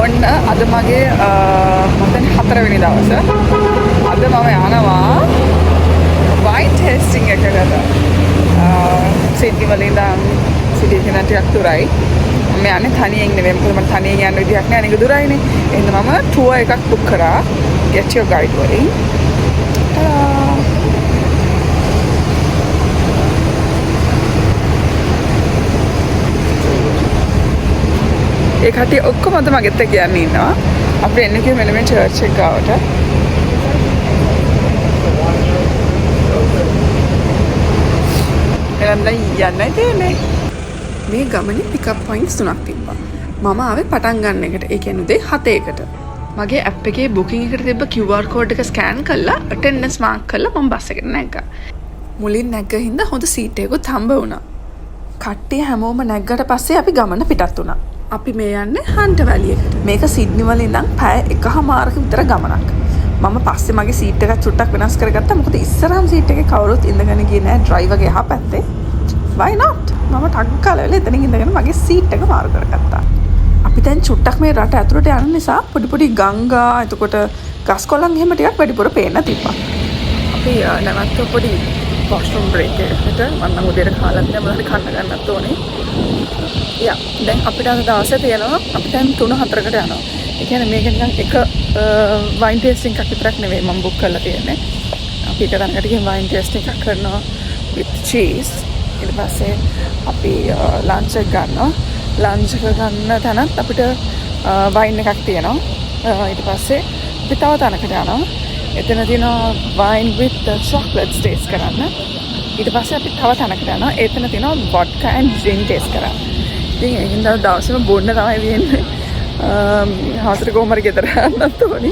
ඔන්න අද මගේ මතන් 4 වෙනි දවස. අද මම යනවා වයින් ටේස්ටිං එකකට. සිඩ්නි වල ඉඳන් සිටි කෙනා ටිකක් දුරයි. මම යන්නේ තනියෙන් නෙවෙයි. මොකද මම තනියෙන් යන්න විදිහක් නෑ. අනික දුරයිනේ. එහෙනම් මම ටුවර් එකක් බුක් කරා. Get your guide වලින්. ඒ කට්ටිය ඔක්කොම අද මගෙත් එක්ක යන්න ඉන්නවා. අපි එන්නේ කිව්ව මෙන්න මේ චර්ච් එක ගාවට. එනම් දැන් යන්නයි තියෙන්නේ. මේ ගමනේ පිකප් පොයින්ට්ස් 3ක් තිබ්බා. මම ආවේ පටන් ගන්න එකට. ඒ කියන්නේ උදේ 7කට. මගේ ඇප් එකේ බුකින් එකට තිබ්බ QR කෝඩ් එක ස්කෑන් කරලා අටෙන්ඩන්ස් මාක් කරලා මම බස් එකට නැග්ගා. මුලින් නැග්ග හින්දා හොඳ සීට් එකකුත් හම්බ වුණා. කට්ටිය හැමෝම නැග්ගට පස්සේ අපි ගමන පිටත් වුණා. අපි මේ යන්නේ හන්ටර් වැලි එකට. මේක සිඩ්නි වල ඉඳන් පැය 1:00මාරක විතර ගමනක්. මම පස්සේ මගේ සීට් එක චුට්ටක් වෙනස් කරගත්තා. මොකද ඉස්සරහම සීට් එකේ කවුරුත් ඉඳගෙන ගියේ නෑ ඩ්‍රයිවර්ගේ එහා why not? මම ටක් කාලෙල එතනින් ඉඳගෙන මගේ සීට් එක මාරු කරගත්තා. අපි දැන් චුට්ටක් මේ රට ඇතුළට යන නිසා පොඩි ගංගා එතකොට ගස් කොළන් එහෙම ටිකක් වැඩිපුර පේන්න තිබ්බා. අපි නැවතුම් පොඩි වොෂ්රූම් බ්‍රේක් එකකට මම උදේට කාලත් නෑ මොනවද කන්න ගන්නත් ඕනේ. දැන් අපිට අද දවසේ තියෙනවා අපි දැන් 3-4කට යනවා. ඒ කියන්නේ මේක නිකන් එක වයින් ටේස්ටිං එකක් විතරක් නෙවෙයි මම බුක් කරලා තියෙන්නේ. අපි එක තැනකට ගිහින් වයින් ටේස්ටිං එකක් කරනවා with cheese. ඊට පස්සේ අපි ලන්ච් එක ගන්නවා. ලන්ච් එක ගන්න තැනත් අපිට වයින් එකක් තියෙනවා. ඊට පස්සේ අපි තව තැනකට යනවා. එතන තියෙනවා වයින් with chocolates taste කරන්න. ඊට පස්සේ අපි තව තැනකට යනවා. එතන තියෙනවා vodka and gin taste කරන්න. ඉතින් ඒකින්ද දවසේම බොන්න තමයි වෙන්නේ. හතර කොමර ගෙදර යන්නත් ඕනි.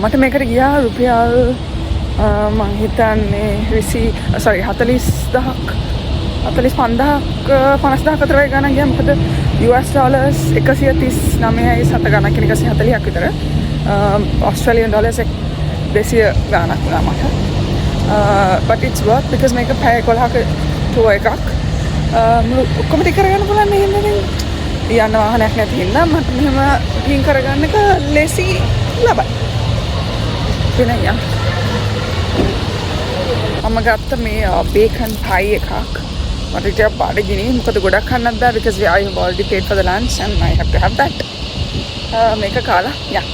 මට මේකට ගියා රුපියල් මම හිතන්නේ 45000ක් 45000ක් 50000ක් අතර වගේ ගණන් ගියා. මොකද US dollars 139යි 7 ගණන් කියන 140ක් විතර. Australian dollars 200 ගණනක් වුණා මට. But it's worth because මේක පැය 11ක tour එකක්. ඔක්කොම ටික කරගන්න පුළුවන් නේ හින්දා යන්න වාහනයක් නැති හින්දා මට මෙහෙම ටින් කරගන්න එක ලේසි ලබයි. වෙනයියා. මම ගත්ත මේ බේකන් පයි එකක්. මට ටිකක් බඩගිනි. මොකද ගොඩක් කන්නත් බෑ because I have already paid for the lunch and I have to have that. මේක කාලා යා.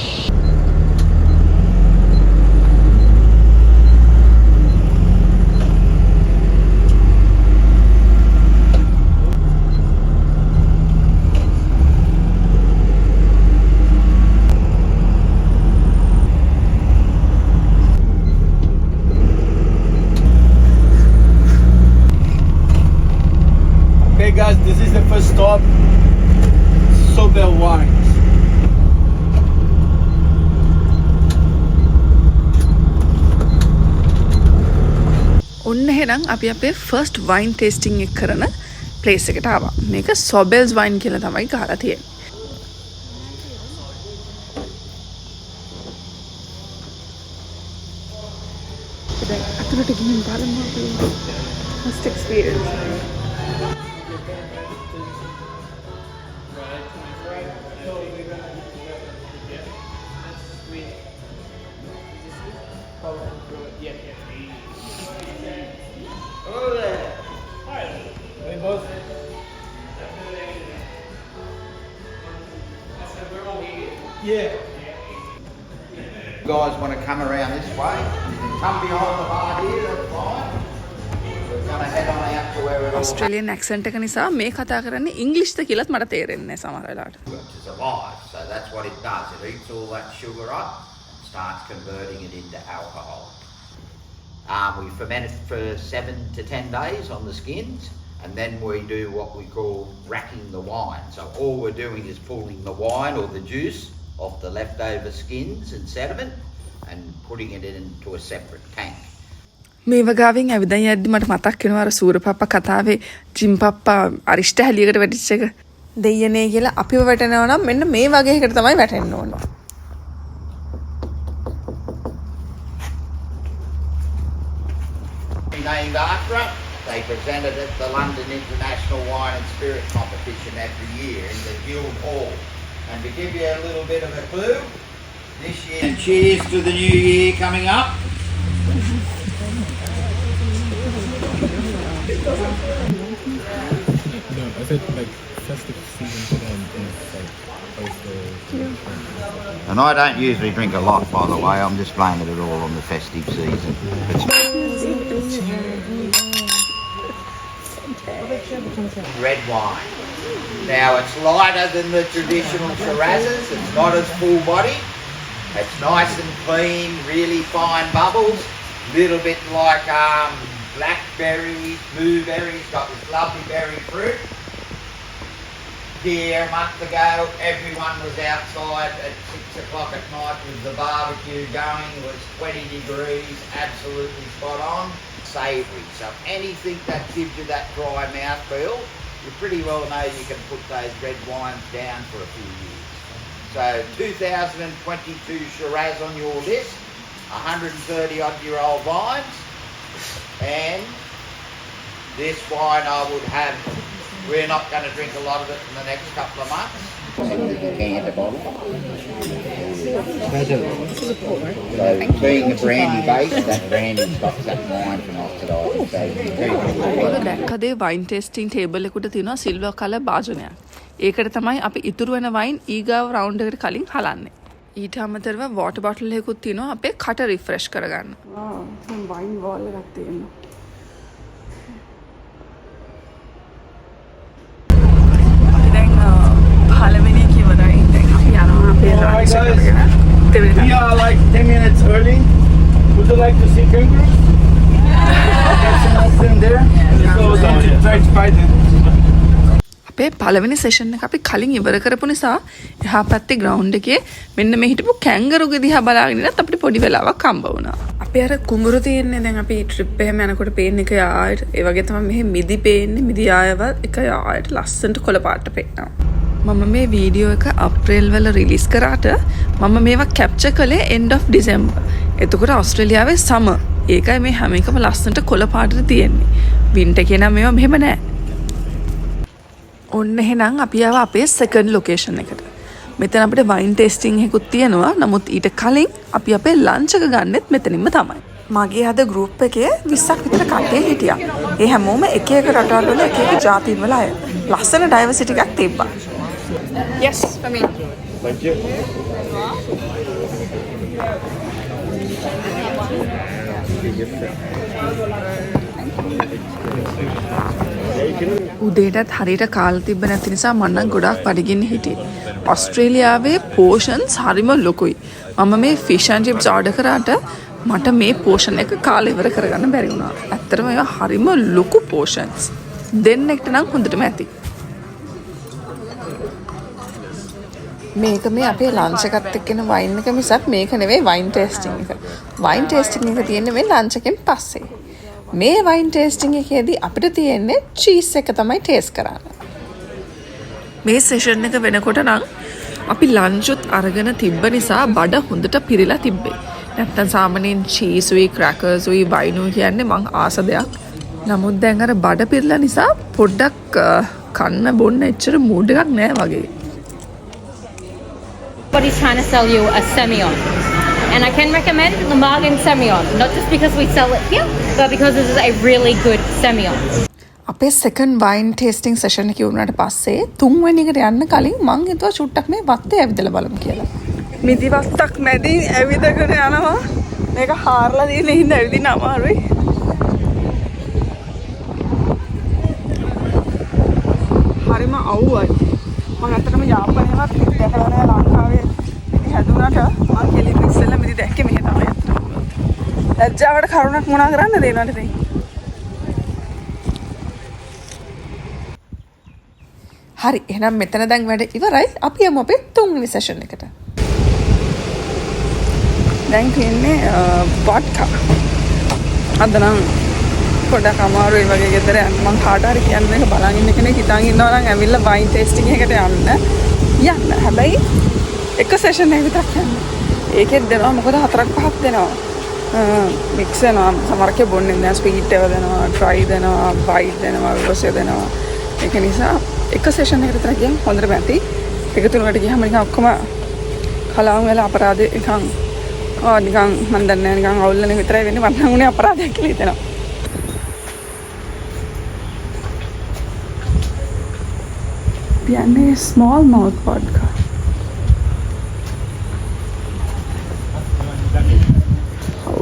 Guys, this is the first stop, Sobel Wines. ඔන්න එහෙනම් අපි අපේ ෆර්ස්ට් වයින් ටේස්ටිං එක කරන ප්ලේස් එකට ආවා. මේක සොබෙල්ස් වයින් කියලා තමයි ගහලා තියෙන්නේ. දැන් අතුලට ගිහින් බලමු අපි first experience. Yeah. You guys want to come around this way? You can come behind the bar here, that's fine. We're going to head on out to where it all Australian accent එක නිසා මේ කතා කරන්නේ ඉංග්‍රීසිද කියලාත් මට තේරෙන්නේ නැහැ සමහර වෙලාවට. to survive. So that's what it does. It eats all that sugar up and starts converting it into alcohol. We ferment it for 7 to 10 days on the skins, and then we do what we call racking the wine. So all we're doing is pulling the wine or the juice off the leftover skins and sediment and putting it into a separate tank. මේ වගාවෙන් ඇවිදන් යද්දි මට මතක් වෙනවා අර සූරපප්පා කතාවේ gym පප්පා අරිෂ්ඨ හැලියකට වැටිච්ච එක. දෙයනේ කියලා අපිව වැටෙනවා නම් මෙන්න මේ වගේ එකකට තමයි වැටෙන්න ඕන. Named after it, they presented at the London International Wine and Spirit Competition every year in the Guildhall. And to give you a little bit of a clue, this year. And cheers to the new year coming up. No, I said like festive season for them is like post the. And I don't usually drink a lot, by the way. I'm just blaming it all on the festive season. It's red wine. Now it's lighter than the traditional Shirazes. It's not as full body. It's nice and clean, really fine bubbles. Little bit like blackberries, blueberries. Got this lovely berry fruit. Here a month ago, everyone was outside at 6 o'clock at night with the barbecue going. It was 20 degrees, absolutely spot on. Savoury, so anything that gives you that dry mouthfeel, you pretty well know you can put those red wines down for a few years. So 2022 Shiraz on your list, 130 odd year old wines, and this wine I would have. We're not going to drink a lot of it in the next couple of months. So being a brandy base, that brandy stops that wine from oxidising. දැක්කදේ wine tasting table එකකට තියෙනවා silver colour භාජනයක්. ඒකට තමයි අපි ඉතුරු වෙන වයින් ඊගාව round එකට කලින් හලන්නේ. ඊට අමතරව වෝටර් බොටල් එකකුත් තියෙනවා අපේ කට රිෆ්‍රෙෂ් කරගන්න. වයින් වෝල් එකක් තියෙනවා. පළවෙනි කිවරයි දැන් අපි යනවා අපේ ලන්ච් එකට. We are like 10 minutes early. Would you like to see kangaroos? Got some of them there. So don't you try to fight them. අපේ පළවෙනි සෙෂන් එක අපි කලින් ඉවර කරපු නිසා එහා පැත්තේ ග්‍රවුන්ඩ් එකේ මෙන්න මේ හිටපු කැංගරුගේ දිහා බලාගෙන ඉන්නත් අපිට පොඩි වෙලාවක් හම්බ වුණා. අපේ අර කුඹුරු තියෙන්නේ දැන් අපි ට්‍රිප් එහෙම යනකොට පේන එක යායට ඒ වගේ තමයි මෙහි මිදි පේන්නේ. මිදි ආයව එක යායට ලස්සනට කොළ පාට පේනවා. මම මේ වීඩියෝ එක අප්‍රේල් වල රිලීස් කරාට මම මේවා කැප්චර් කළේ end of December. එතකොට ඕස්ට්‍රේලියාවේ summer. ඒකයි මේ හැම එකම ලස්සනට කොළ පාටට තියෙන්නේ. වින්ටර් එකේ නම් මේවා මෙහෙම නෑ. ඔන්න එහෙනම් අපි ආව අපේ සෙකන්ඩ් ලොකේෂන් එකට. මෙතන අපිට වයින් ටේස්ටිං එකකුත් තියෙනවා. නමුත් ඊට කලින් අපි අපේ ලන්ච් එක ගන්නෙත් මෙතනින්ම තමයි. මගේ අද ගෲප් එකේ 20ක් විතර කට්ටිය හිටියා. ඒ හැමෝම එක එක රටවල් වල එක එක ජාතීන් වල අය. ලස්සන ඩයිවර්සිටි එකක් තිබ්බා. Yes, for me. Thank you. උදේටත් හරියට කාලා තිබ්බ නැති නිසා මම නම් ගොඩාක් බඩගින්න හිටියේ. ඕස්ට්‍රේලියාවේ පෝෂන්ස් හරිම ලොකුයි. මම මේ ෆිෂ් ඇන්ඩ් චිප්ස් ඕඩර් කරාට මට මේ පෝෂන් එක කාලා ඉවර කරගන්න බැරි වුණා. ඇත්තටම ඒවා හරිම ලොකු පෝෂන්ස්. දෙන්නෙක්ට නම් හොඳටම ඇති. මේක මේ අපේ ලන්ච් එකත් එක්කන වයින් එක මිසක් මේක නෙවෙයි වයින් ටේස්ටිං එක. වයින් ටේස්ටිං එක තියෙන්නේ මේ ලන්ච් එකෙන් පස්සේ. මේ වයින් ටේස්ටිං එකේදී අපිට තියෙන්නේ චීස් එක තමයි ටේස්ට් කරන්න. මේ සෙෂන් එක වෙනකොට නම් අපි ලන්චුත් අරගෙන තිබ්බ නිසා බඩ හොඳට පිරීලා තිබ්බේ. නැත්තම් සාමාන්‍යයෙන් චීස් උයි ක්‍රැකර්ස් උයි වයින් උයි කියන්නේ මං ආස දෙයක්. නමුත් දැන් අර බඩ පිරීලා නිසා පොඩ්ඩක් කන්න බොන්න එච්චර මූඩ් එකක් නෑ වගේ. But he's trying to sell you a Semillon. And I can recommend the Margan Semillon, not just because we sell it here, but because this is a really good Semillon. අපේ second වයින් tasting session එක ඉවරනට පස්සේ තුන්වෙනි එකට යන්න කලින් මං හිතුවා චුට්ටක් මේ වත්තේ ඇවිදලා බලමු කියලා. මිදි වත්තක් මැදින් ඇවිදගෙන යනවා. මේක හාරලා තියෙන හින්දා ඇවිදින්න අමාරුයි. හරිම අවුවයි. මම අතටම යාපනයේවත් දැකලා නැහැ ලංකාවේ මිදි හැදුනට මම කෙලින්ම ඉස්සෙල්ලා මිදි දැක්කේ මෙහෙ තමයි අතට. ලැජ්ජාවට කරුණක් මොනා කරන්න දෙනවද ඉතින්? හරි එහෙනම් මෙතන දැන් වැඩ ඉවරයි. අපි යමු අපේ තුන්වෙනි සෙෂන් එකට. දැන් තියෙන්නේ වොඩ්කා. අද නම් පොඩක් අමාරුයි වගේ ගෙදර යන්න. මං කාට හරි කියන්නේ මේක බලන් ඉන්න කෙනෙක් හිතන් ඉන්නවා නම් ඇවිල්ලා වයින් ටේස්ටිං එකට යන්න. හැබැයි එක සෙෂන් එක විතරක් යන්න. ඒකෙත් දෙනවා මොකද 4-5ක් දෙනවා. මික්ස් වෙනවා. සමහරකේ බොන්නේ නැහැ. ස්වීට් ඒවා දෙනවා, ඩ්‍රයි දෙනවා, වයිට් දෙනවා, රෝසේ දෙනවා. ඒක නිසා එක සෙෂන් එකකට විතර ගියම හොඳට මැති. එකතු වලට ගියාම නිකන් ඔක්කොම කලාවම වෙලා අපරාධේ නිකන් නිකන් මන් දන්නේ නැහැ නිකන් අවුල්ලනේ විතරයි වෙන්නේ මට නම් උනේ අපරාධයක් කියලා හිතෙනවා. කියන්නේ small mouth vodka.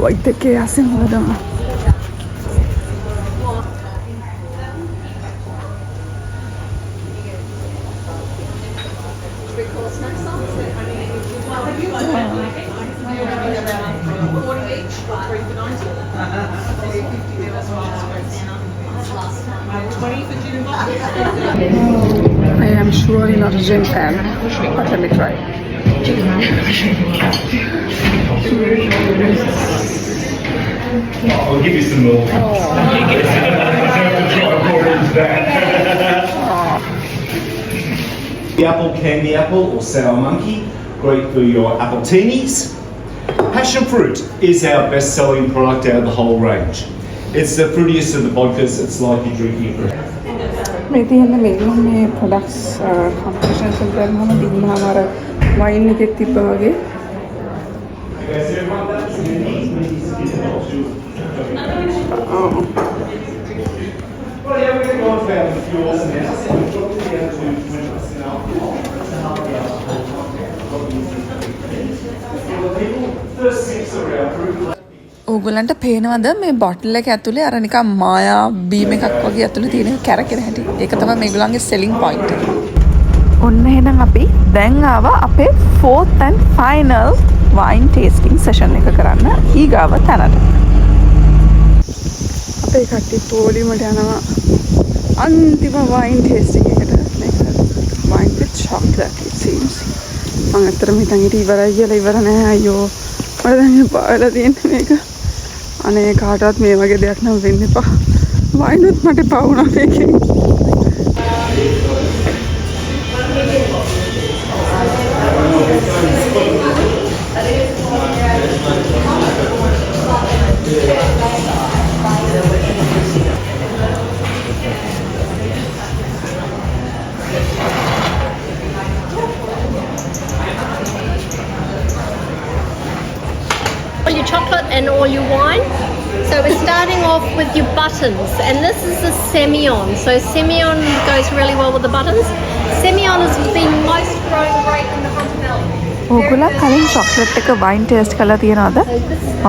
වෛද්‍යකේ අසින් හොදනවා. I am surely not a gin fan, but let me try. I'll give you some more. The apple, candy apple or sour monkey, great for your appletini. Passion fruit is our best-selling product out of the whole range. It's the fruitiest of the vodkas. It's like you're drinking fruit. මේ තියෙන මේ products competitions වල කරනම දිනනවා අර වයින් එකෙත් තිබ්බා වගේ. ඕගොල්ලන්ට පේනවද මේ බොටල් එක ඇතුලේ අර නිකන් මායා බීම් එකක් වගේ ඇතුලේ තියෙන කැරකෙන හැටි. ඒක තමයි මේගොල්ලන්ගේ selling point එක. ඔන්න එහෙනම් අපි දැන් ආවා අපේ 4th and final wine tasting session එක කරන්න ඊගාව තැනට. අපේ කට්ටිය පොලිමට යනවා අන්තිම wine tasting එකට. මේක wine with chocolate it seems. මම අතරම හිතන් ඉතින් ඉවරයි කියලා ඉවර නෑ අයියෝ. මට දැන් පාවලා තියෙන්නේ මේක. අනේ කාටවත් මේ වගේ දෙයක් නම් වෙන්න එපා. වයින්ුත් මට එපා වුණා මේකෙන්. All your chocolate and all your wine. So we're starting off with your buttons, and this is the Semillon. So Semillon goes really well with the buttons. Semillon has been most grown great in the Hunter Valley. ඕගොල්ලෝ කලින් chocolate එක wine taste කරලා තියනවද?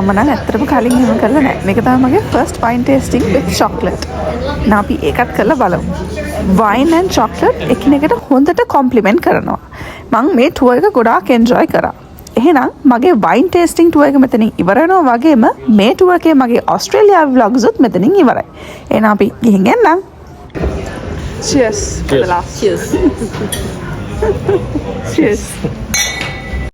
මම නම් ඇත්තටම කලින් එහෙම කරලා නැහැ. මේක තමයි මගේ first wine tasting with chocolate. now අපි ඒකත් කරලා බලමු. wine and chocolate එකිනෙකට හොඳට compliment කරනවා. මම මේ tour එක ගොඩාක් enjoy කරා. එහෙනම් මගේ wine tasting tour එක මෙතනින් ඉවර වෙනවා වගේම මේ tour එකේ මගේ ඕස්ට්‍රේලියා vlogs උත් මෙතනින් ඉවරයි. එහෙනම් අපි ගිහින් එන්නම්. Cheers. For the last. Cheers. Cheers.